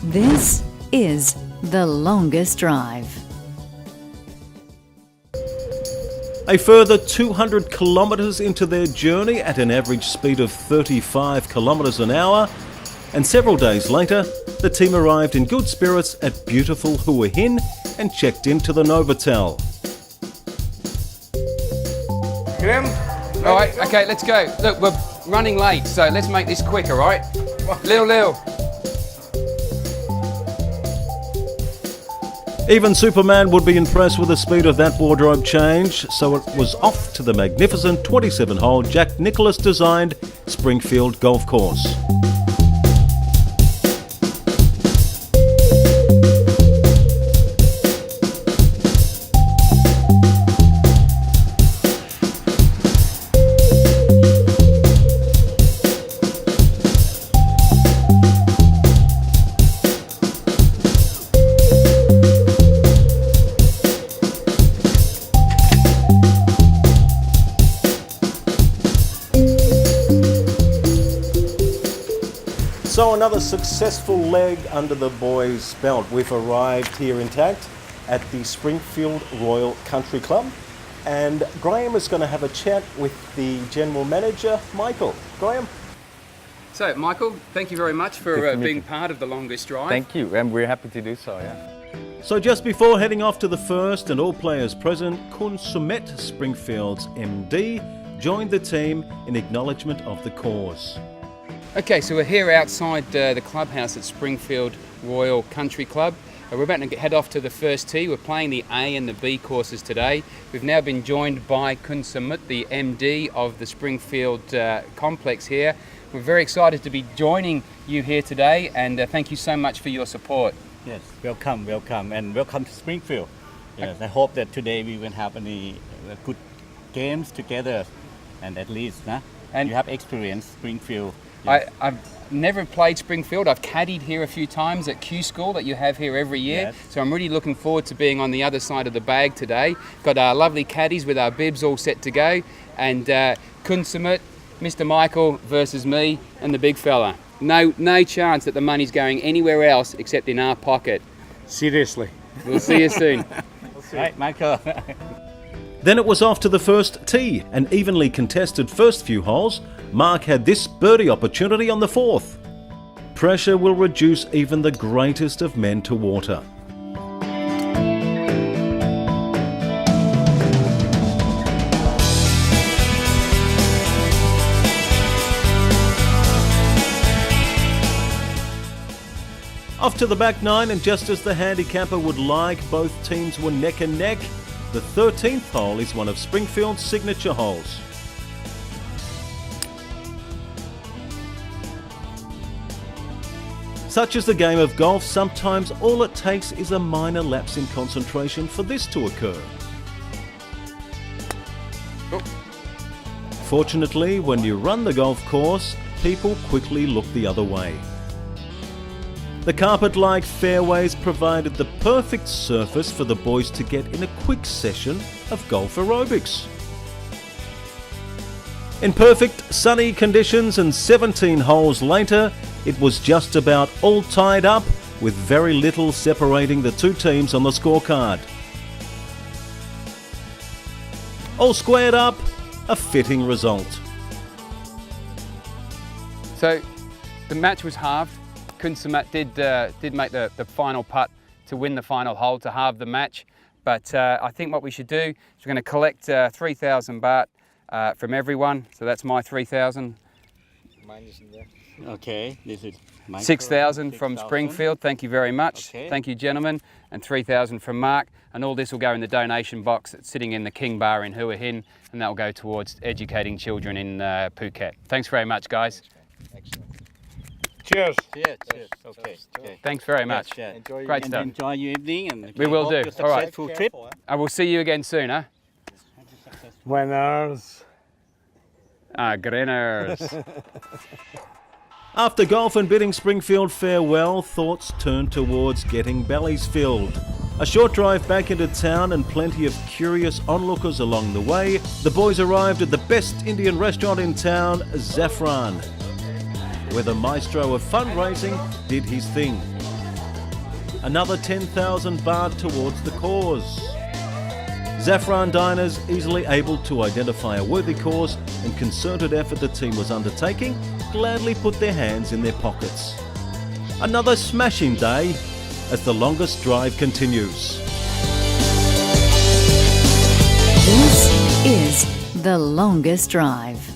This is The Longest Drive. A further 200 kilometres into their journey at an average speed of 35 kilometres an hour, and several days later, the team arrived in good spirits at beautiful Hua Hin and checked into the Novotel. Graham? All right, okay, let's go. Look, we're running late, so let's make this quick, all right? Lil. Even Superman would be impressed with the speed of that wardrobe change, so it was off to the magnificent 27-hole Jack Nicklaus designed Springfield golf course. So another successful leg under the boys' belt. We've arrived here intact at the Springfield Royal Country Club, and Graham is going to have a chat with the general manager, Michael. Graham? So, Michael, thank you very much for being part of the longest drive. Thank you, and we're happy to do so, yeah. So just before heading off to the first, and all players present, Kun Sumet, Springfield's MD, joined the team in acknowledgement of the cause. Okay, so we're here outside the clubhouse at Springfield Royal Country Club. We're about to head off to the first tee. We're playing the A and the B courses today. We've now been joined by Kun Samut, the MD of the Springfield complex here. We're very excited to be joining you here today, and thank you so much for your support. Yes, welcome, and welcome to Springfield. Yes, I hope that today we will have any good games together, and at least and you have experience Springfield. Yes. I've never played Springfield. I've caddied here a few times at Q School that you have here every year. Yes. So I'm really looking forward to being on the other side of the bag today. Got our lovely caddies with our bibs all set to go. And Kun Samut, Mr. Michael versus me and the big fella. No chance that the money's going anywhere else except in our pocket. Seriously. We'll see you soon. Right, Michael. Then it was off to the first tee, an evenly contested first few holes. Mark had this birdie opportunity on the fourth. Pressure will reduce even the greatest of men to water. Off to the back nine, and just as the handicapper would like, both teams were neck and neck. The 13th hole is one of Springfield's signature holes. Such is the game of golf, sometimes all it takes is a minor lapse in concentration for this to occur. Oh. Fortunately, when you run the golf course, people quickly look the other way. The carpet-like fairways provided the perfect surface for the boys to get in a quick session of golf aerobics. In perfect sunny conditions and 17 holes later, it was just about all tied up, with very little separating the two teams on the scorecard. All squared up, a fitting result. So the match was halved. Kun Samut did make the final putt to win the final hole to halve the match. But I think what we should do is we're going to collect 3,000 baht from everyone. So that's my 3,000. Mine isn't there. Okay, this is 6,000 from Springfield. Thank you very much. Okay. Thank you, gentlemen. And 3,000 from Mark. And all this will go in the donation box that's sitting in the King Bar in Hua Hin, and that will go towards educating children in Phuket. Thanks very much, guys. Excellent. Cheers. Cheers. Okay. Thanks very much. Yes, yeah. Great stuff. Enjoy your evening, and we will do. All right. Successful trip. I will see you again soon, huh? Winners. Grinners. After golf and bidding Springfield farewell, thoughts turned towards getting bellies filled. A short drive back into town and plenty of curious onlookers along the way, the boys arrived at the best Indian restaurant in town, Zaffran, where the maestro of fundraising did his thing. another 10,000 baht towards the cause. Zafran diners, easily able to identify a worthy cause and concerted effort the team was undertaking, gladly put their hands in their pockets. Another smashing day as the longest drive continues. This is The Longest Drive.